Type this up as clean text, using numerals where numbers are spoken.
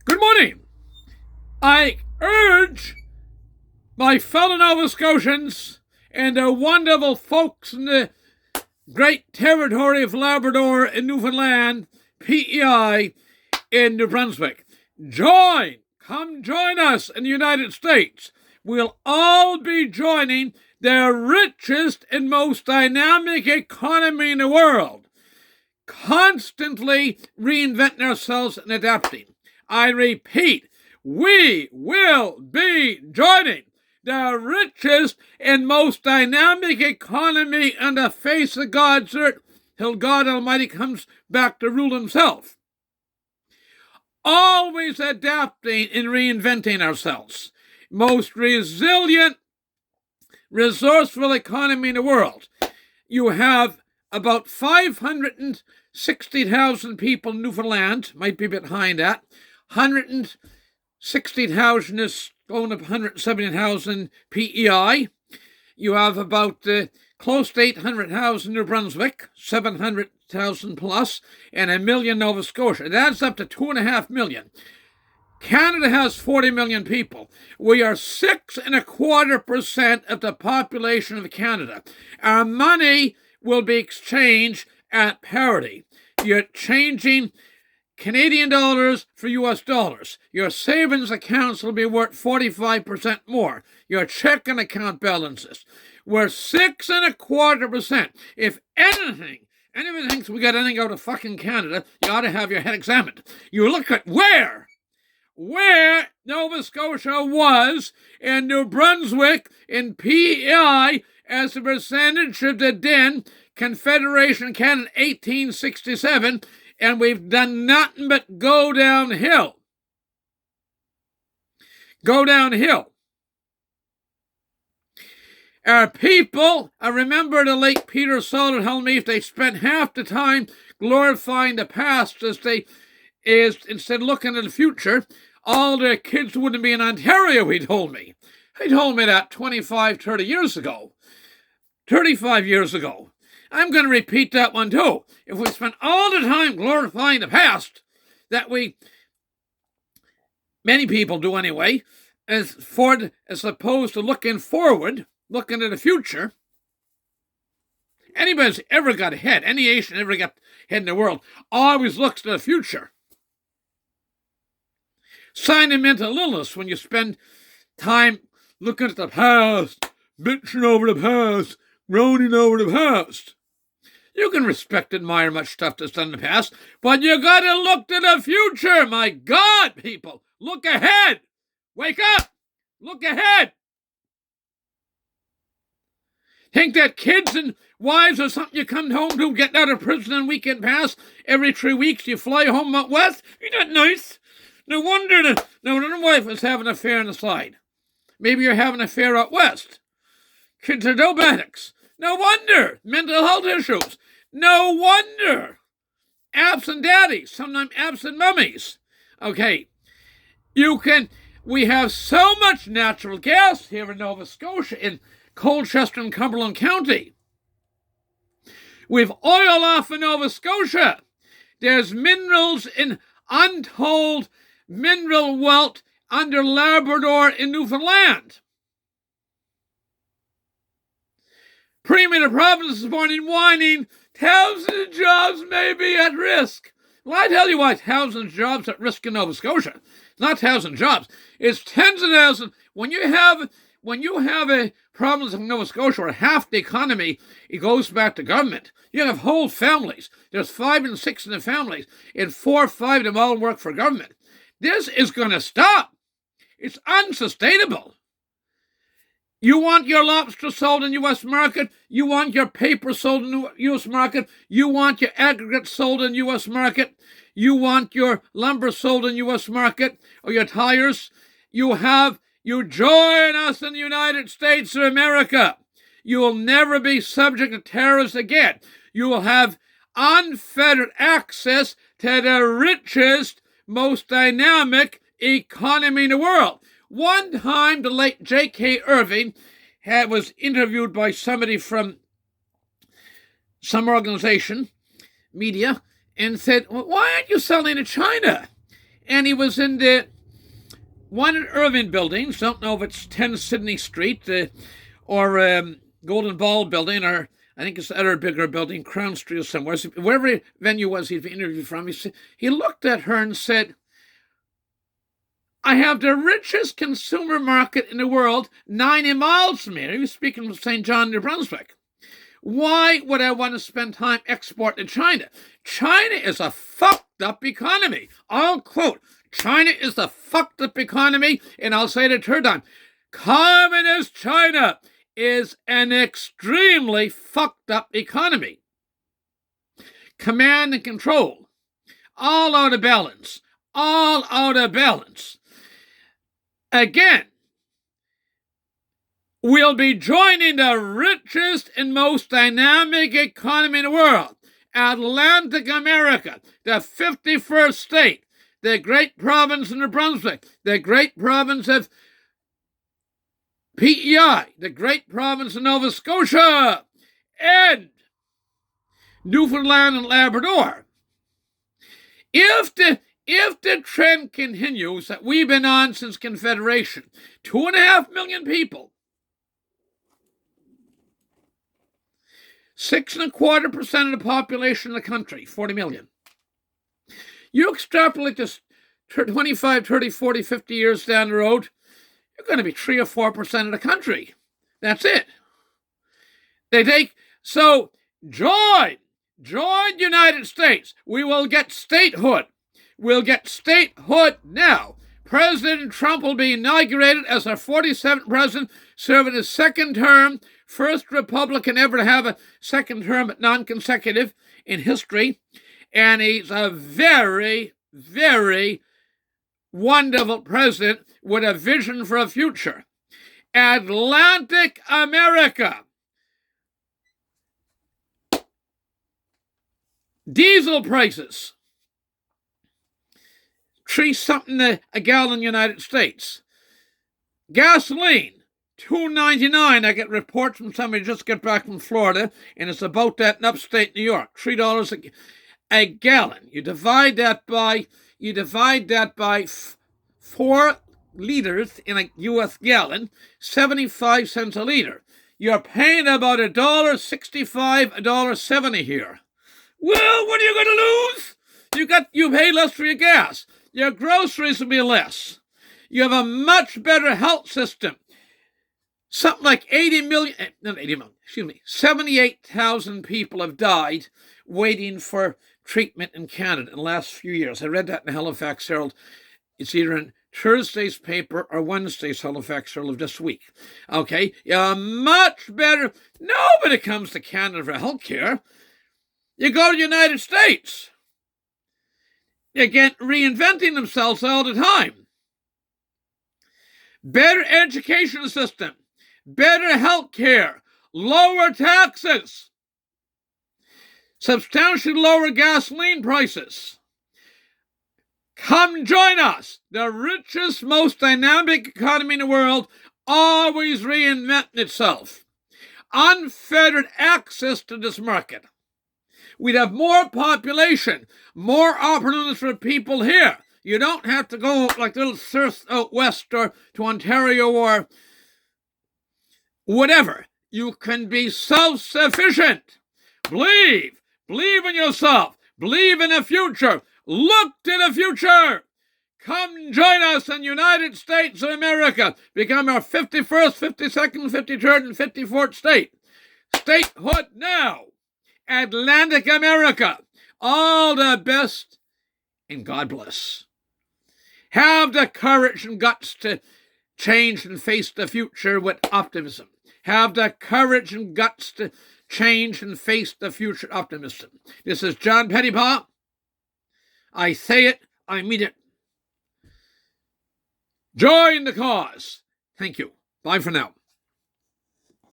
Good morning. I urge my fellow Nova Scotians and the wonderful folks in the great territory of Labrador and Newfoundland, PEI, in New Brunswick. Come join us in the United States. We'll all be joining the richest and most dynamic economy in the world, constantly reinventing ourselves and adapting. I repeat, we will be joining the richest and most dynamic economy on the face of God's earth till God Almighty comes back to rule himself. Always adapting and reinventing ourselves. Most resilient, resourceful economy in the world. You have about 560,000 people in Newfoundland, might be a bit behind that. 160,000 is going up 170,000 PEI. You have about close to 800,000 New Brunswick, 700,000 plus, and 1 million Nova Scotia. It adds up to 2.5 million. Canada has 40 million people. We are 6.25% of the population of Canada. Our money will be exchanged at parity. You're changing Canadian dollars for US dollars. Your savings accounts will be worth 45% more. Your checking account balances. We're 6.25%. If anyone thinks we got anything out of fucking Canada, you ought to have your head examined. You look at where Nova Scotia was in New Brunswick in PEI as a percentage of the then Confederation Canada 1867, and we've done nothing but go downhill. Go downhill. Our people, I remember the late Peter Solder telling me if they spent half the time glorifying the past instead of looking at the future, all their kids wouldn't be in Ontario, he told me. He told me that 25, 30 years ago. 35 years ago. I'm going to repeat that one too. If we spend all the time glorifying the past, many people do anyway, as opposed to looking forward, looking at the future, anybody's ever got ahead, any nation ever got ahead in the world, always looks to the future. Sign of mental illness when you spend time looking at the past, bitching over the past, groaning over the past. You can respect and admire much stuff that's done in the past, but you gotta look to the future. My God, people, look ahead. Wake up. Look ahead. Think that kids and wives are something you come home to, getting out of prison on weekend pass every 3 weeks. You fly home out west. You're not nice. No wonder the wife is having an affair on the side. Maybe you're having an affair out west. Kids are diabetics. No wonder. Mental health issues. No wonder. Absent daddies, sometimes absent mummies. Okay. We have so much natural gas here in Nova Scotia, in Colchester and Cumberland County. We've oil off in Nova Scotia. There's minerals in untold mineral wealth under Labrador in Newfoundland. Premier of the province is morning whining, thousands of jobs may be at risk. Well, I tell you why thousands of jobs at risk in Nova Scotia. It's not thousands of jobs. It's tens of thousands. When you have a province of Nova Scotia where half the economy it goes back to government, you have whole families. There's 5 and 6 in the families, and 4 or 5 of them all work for government. This is going to stop. It's unsustainable. You want your lobster sold in the U.S. market. You want your paper sold in the U.S. market. You want your aggregate sold in the U.S. market. You want your lumber sold in the U.S. market, or your tires. You join us in the United States of America. You will never be subject to terrorists again. You will have unfettered access to the richest, most dynamic economy in the world. One time, the late J.K. Irving was interviewed by somebody from some organization, media, and said, well, why aren't you selling to China? and he was in the one in Irving buildings. Don't know if it's 10 Sydney Street or Golden Ball building, or I think it's the other bigger building, Crown Street or somewhere. So wherever venue was he'd been interviewed from, he looked at her and said, I have the richest consumer market in the world 90 miles from here. He was speaking from St. John, New Brunswick. Why would I want to spend time exporting to China? China is a fucked up economy. I'll quote, China is a fucked up economy, and I'll say it a third time. Communist China is an extremely fucked up economy. Command and control. All out of balance. All out of balance. Again, we'll be joining the richest and most dynamic economy in the world. Atlantic America, the 51st state, the great province of New Brunswick, the great province of PEI, the great province of Nova Scotia, and Newfoundland and Labrador. If the trend continues that we've been on since Confederation, 2.5 million people, 6.25% of the population of the country, 40 million. You extrapolate this 25, 30, 40, 50 years down the road, you're going to be 3 or 4% of the country. That's it. So join the United States. We will get statehood. We'll get statehood now. President Trump will be inaugurated as our 47th president, serving his second term, first Republican ever to have a second term but non-consecutive in history. And he's a very, very wonderful president with a vision for a future. Atlantic America. Diesel prices. $3 a gallon in the United States. Gasoline, $2.99. I get reports from somebody just got back from Florida, and it's about that in upstate New York. $3 a gallon. You divide that by 4 liters in a U.S. gallon, 75 cents a liter. You're paying about $1.65, $1.70 here. Well, what are you going to lose? You pay less for your gas. Your groceries will be less. You have a much better health system. Something like 78,000 people have died waiting for treatment in Canada in the last few years. I read that in the Halifax Herald. It's either in Thursday's paper or Wednesday's Halifax Herald of this week. Okay, you're much better. Nobody comes to Canada for health care. You go to the United States. They get reinventing themselves all the time. Better education system, better health care, lower taxes, substantially lower gasoline prices. Come join us. The richest, most dynamic economy in the world, always reinventing itself. Unfettered access to this market. We'd have more population, more opportunities for people here. You don't have to go like little serfs out west or to Ontario or whatever. You can be self-sufficient. Believe in yourself. Believe in the future. Look to the future. Come join us in the United States of America. Become our 51st, 52nd, 53rd, and 54th state. Statehood now. Atlantic America. All the best, and God bless. Have the courage and guts to change and face the future with optimism. Have the courage and guts to change and face the future with optimism. This is John Pettypaw. I say it, I mean it. Join the cause. Thank you. Bye for now.